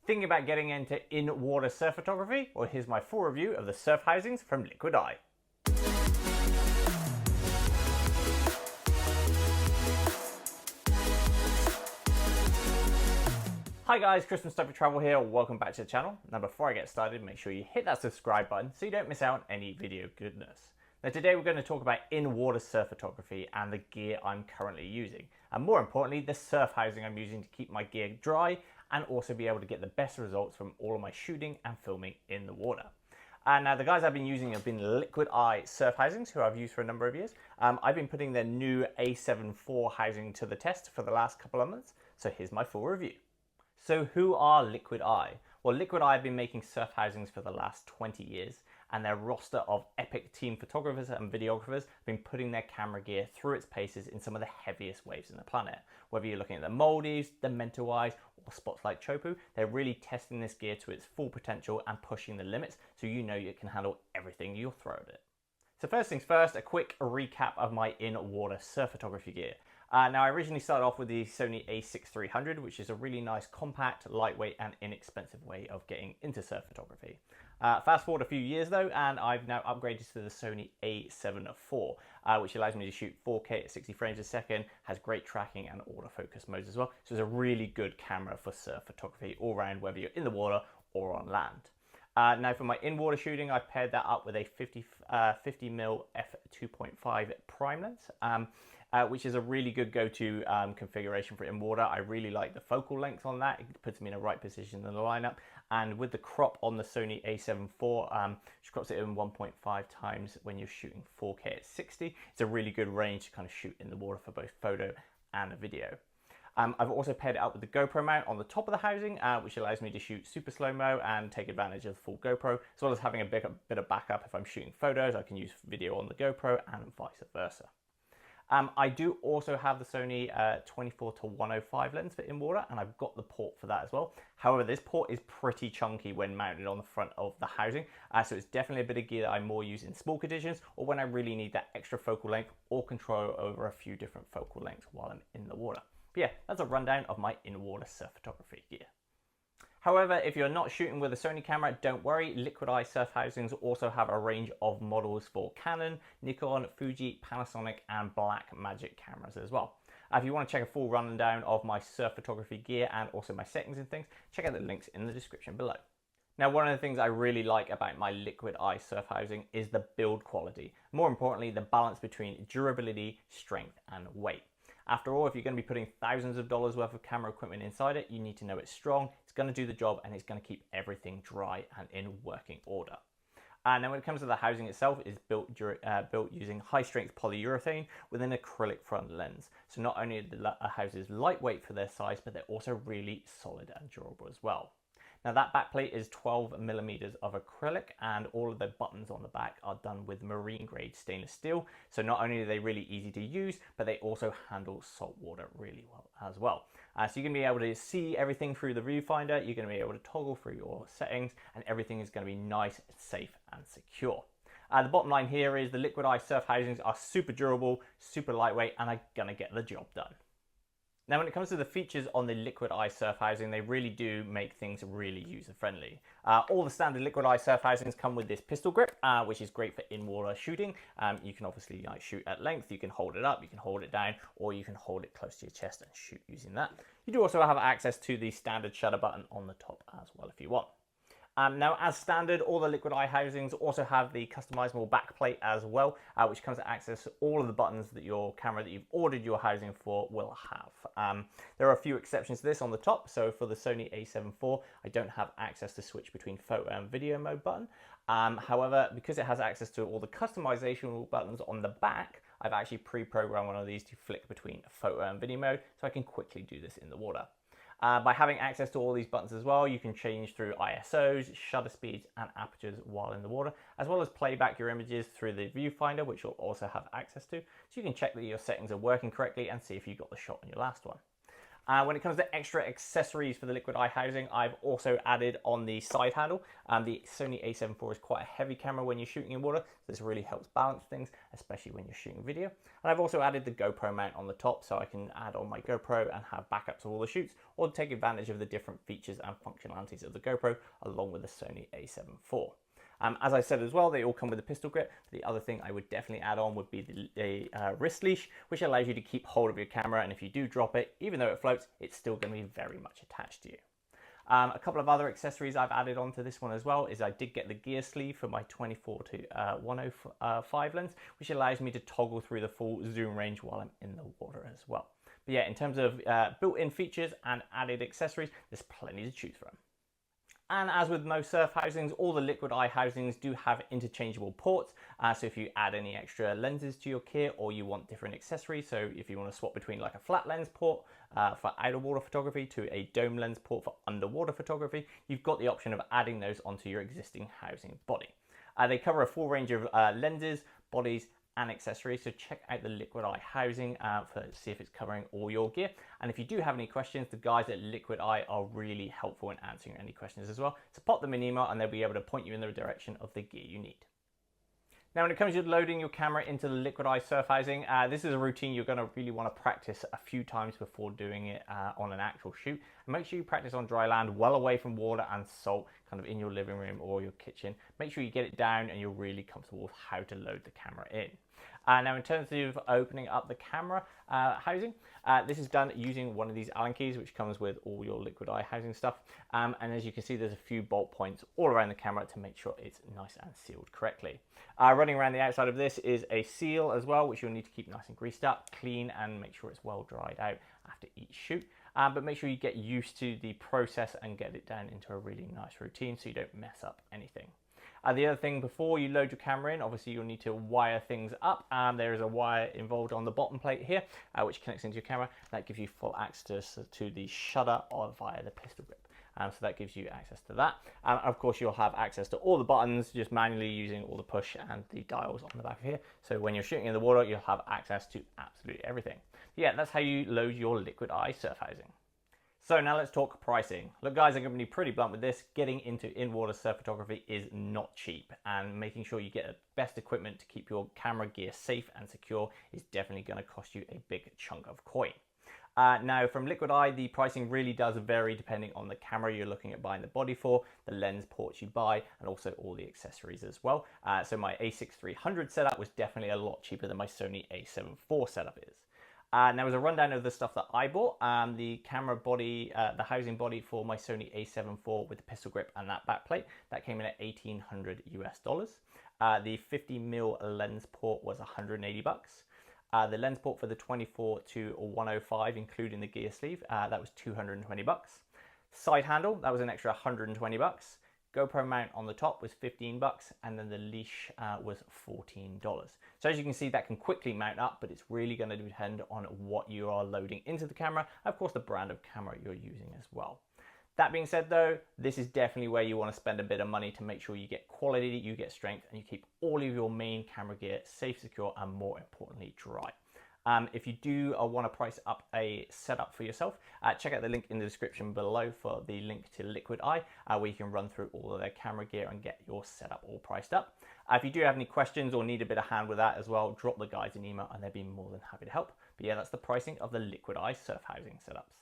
Thinking about getting into in-water surf photography? Well, here's my full review of the surf housings from Liquid Eye. Hi guys, Chris from Stoked Travel here. Welcome back to the channel. Now before I get started, make sure you hit that subscribe button so you don't miss out on any video goodness. Now today we're going to talk about in-water surf photography and the gear I'm currently using. And more importantly, the surf housing I'm using to keep my gear dry and also be able to get the best results from all of my shooting and filming in the water. Now the guys I've been using have been Liquid Eye surf housings, who I've used for a number of years. I've been putting their new A7IV housing to the test for the last couple of months, so here's my full review. So who are Liquid Eye? Well, Liquid Eye have been making surf housings for the last 20 years, and their roster of epic team photographers and videographers have been putting their camera gear through its paces in some of the heaviest waves on the planet. Whether you're looking at the Maldives, the Mentawais, or spots like Chopu, they're really testing this gear to its full potential and pushing the limits so you know you can handle everything you'll throw at it. So first things first, a quick recap of my in-water surf photography gear. Now I originally started off with the Sony A7IV, which is a really nice, compact, lightweight and inexpensive way of getting into surf photography. Fast forward a few years though, and I've now upgraded to the Sony A7IV, which allows me to shoot 4K at 60 frames a second, has great tracking and autofocus modes as well. So it's a really good camera for surf photography all around, whether you're in the water or on land. Now for my in-water shooting, I've paired that up with a 50mm f2.5 prime lens, which is a really good go-to configuration for in-water. I really like the focal length on that. It puts me in a right position in the lineup. And with the crop on the Sony A7IV, which crops it in 1.5 times when you're shooting 4K at 60, it's a really good range to kind of shoot in the water for both photo and video. I've also paired it up with the GoPro mount on the top of the housing, which allows me to shoot super slow-mo and take advantage of the full GoPro, as well as having a bit of backup if I'm shooting photos. I can use video on the GoPro and vice versa. I do also have the Sony 24-105 lens for in-water, and I've got the port for that as well. However, this port is pretty chunky when mounted on the front of the housing, so it's definitely a bit of gear that I more use in small conditions or when I really need that extra focal length or control over a few different focal lengths while I'm in the water. But yeah, that's a rundown of my in-water surf photography gear. However, if you're not shooting with a Sony camera, don't worry. Liquid Eye surf housings also have a range of models for Canon, Nikon, Fuji, Panasonic, and Blackmagic cameras as well. If you want to check a full rundown of my surf photography gear and also my settings and things, check out the links in the description below. Now, one of the things I really like about my Liquid Eye surf housing is the build quality. More importantly, the balance between durability, strength, and weight. After all, if you're going to be putting thousands of dollars worth of camera equipment inside it, you need to know it's strong, it's going to do the job, and it's going to keep everything dry and in working order. Now when it comes to the housing itself, it's built using high-strength polyurethane with an acrylic front lens. So not only are the houses lightweight for their size, but they're also really solid and durable as well. Now that backplate is 12mm of acrylic, and all of the buttons on the back are done with marine grade stainless steel. So not only are they really easy to use, but they also handle salt water really well as well. So you're going to be able to see everything through the viewfinder, you're going to be able to toggle through your settings, and everything is going to be nice, safe and secure. The bottom line here is the Liquid Eye surf housings are super durable, super lightweight, and are going to get the job done. Now when it comes to the features on the Liquid Eye surf housing, they really do make things really user-friendly. All the standard Liquid Eye surf housings come with this pistol grip, which is great for in-water shooting. You can obviously shoot at length, you can hold it up, you can hold it down, or you can hold it close to your chest and shoot using that. You do also have access to the standard shutter button on the top as well if you want. Now, as standard, all the Liquid Eye housings also have the customizable backplate as well, which comes to access all of the buttons that your camera that you've ordered your housing for will have. There are a few exceptions to this on the top. So for the Sony A7IV, I don't have access to switch between photo and video mode button. However, because it has access to all the customization buttons on the back, I've actually pre-programmed one of these to flick between photo and video mode, so I can quickly do this in the water. By having access to all these buttons as well, you can change through ISOs, shutter speeds and apertures while in the water, as well as play back your images through the viewfinder, which you'll also have access to. So you can check that your settings are working correctly and see if you got the shot on your last one. When it comes to extra accessories for the liquid eye housing, I've also added on the side handle. The Sony A7IV is quite a heavy camera when you're shooting in water, so this really helps balance things, especially when you're shooting video. And I've also added the GoPro mount on the top, so I can add on my GoPro and have backups of all the shoots, or take advantage of the different features and functionalities of the GoPro along with the Sony A7IV. As I said as well, they all come with a pistol grip. The other thing I would definitely add on would be the wrist leash, which allows you to keep hold of your camera, and if you do drop it, even though it floats, it's still going to be very much attached to you. A couple of other accessories I've added onto this one as well is I did get the gear sleeve for my 24 to 105 lens, which allows me to toggle through the full zoom range while I'm in the water as well. But yeah, in terms of built-in features and added accessories, there's plenty to choose from. And as with most surf housings, all the liquid eye housings do have interchangeable ports. So if you add any extra lenses to your kit, or you want different accessories, so if you want to swap between like a flat lens port for outer water photography to a dome lens port for underwater photography, you've got the option of adding those onto your existing housing body. They cover a full range of lenses, bodies, and accessories, so check out the liquid eye housing to see if it's covering all your gear. And if you do have any questions, the guys at Liquid Eye are really helpful in answering any questions as well, so pop them an email and they'll be able to point you in the direction of the gear you need. Now, when it comes to loading your camera into the liquid eye surf housing, this is a routine you're going to really want to practice a few times before doing it on an actual shoot. And make sure you practice on dry land, well away from water and salt, kind of in your living room or your kitchen. Make sure you get it down and you're really comfortable with how to load the camera in. Now, in terms of opening up the camera housing, this is done using one of these Allen keys, which comes with all your liquid eye housing stuff. And as you can see, there's a few bolt points all around the camera to make sure it's nice and sealed correctly. Running around the outside of this is a seal as well, which you'll need to keep nice and greased up, clean, and make sure it's well dried out after each shoot. But make sure you get used to the process and get it down into a really nice routine so you don't mess up anything. The other thing, before you load your camera in, obviously you'll need to wire things up. There is a wire involved on the bottom plate here, which connects into your camera. That gives you full access to the shutter via the pistol grip. So that gives you access to that. Of course, you'll have access to all the buttons just manually using all the push and the dials on the back of here. So when you're shooting in the water, you'll have access to absolutely everything. Yeah, that's how you load your liquid eye surf housing. So now let's talk pricing. Look guys, I'm going to be pretty blunt with this. Getting into in-water surf photography is not cheap, and making sure you get the best equipment to keep your camera gear safe and secure is definitely going to cost you a big chunk of coin. Now from Liquid Eye, the pricing really does vary depending on the camera you're looking at buying the body for, the lens ports you buy, and also all the accessories as well. So my A6300 setup was definitely a lot cheaper than my Sony A7IV setup is. Now as a rundown of the stuff that I bought, the camera body, the housing body for my Sony A7IV with the pistol grip and that backplate, that came in at $1,800 US. The 50mm lens port was 180 bucks. The lens port for the 24 to 105, including the gear sleeve, that was 220 bucks. Side handle, that was an extra 120 bucks. GoPro mount on the top was 15 bucks, and then the leash was $14. So as you can see, that can quickly mount up, but it's really going to depend on what you are loading into the camera, and of course the brand of camera you're using as well. That being said though, this is definitely where you want to spend a bit of money to make sure you get quality, you get strength, and you keep all of your main camera gear safe, secure, and more importantly, dry. If you do want to price up a setup for yourself, check out the link in the description below for the link to Liquid Eye, where you can run through all of their camera gear and get your setup all priced up. If you do have any questions or need a bit of hand with that as well, drop the guys an email and they'll be more than happy to help. But yeah, that's the pricing of the Liquid Eye surf housing setups.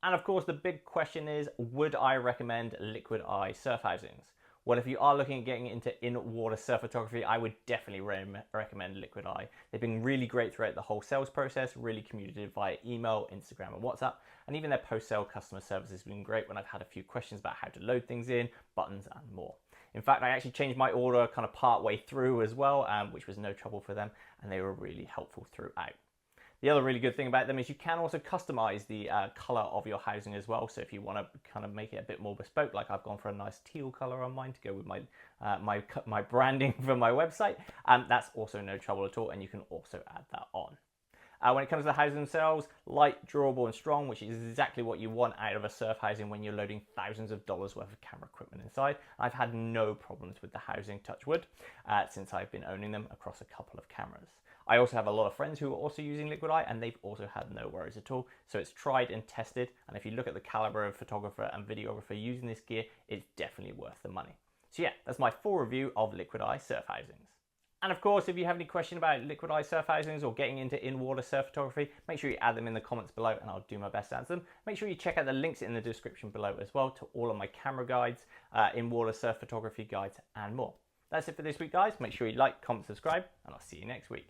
And of course, the big question is, would I recommend Liquid Eye surf housings? Well, if you are looking at getting into in-water surf photography, I would definitely recommend Liquid Eye. They've been really great throughout the whole sales process, really communicative via email, Instagram, and WhatsApp. And even their post-sale customer service has been great when I've had a few questions about how to load things in, buttons, and more. In fact, I actually changed my order kind of part way through as well, which was no trouble for them, and they were really helpful throughout. The other really good thing about them is you can also customize the color of your housing as well. So if you want to kind of make it a bit more bespoke, like I've gone for a nice teal color on mine to go with my branding for my website, that's also no trouble at all, and you can also add that on. When it comes to the housing themselves, light, durable, and strong, which is exactly what you want out of a surf housing when you're loading thousands of dollars worth of camera equipment inside. I've had no problems with the housing, touch wood, since I've been owning them across a couple of cameras. I also have a lot of friends who are also using liquid eye, and they've also had no worries at all. So it's tried and tested, and if you look at the caliber of photographer and videographer using this gear, it's definitely worth the money. So yeah, that's my full review of liquid eye surf housings. And of course, if you have any question about liquid eye surf housings or getting into in-water surf photography, make sure you add them in the comments below and I'll do my best to answer them. Make sure you check out the links in the description below as well to all of my camera guides, in-water surf photography guides and more. That's it for this week, guys. Make sure you like, comment, subscribe, and I'll see you next week.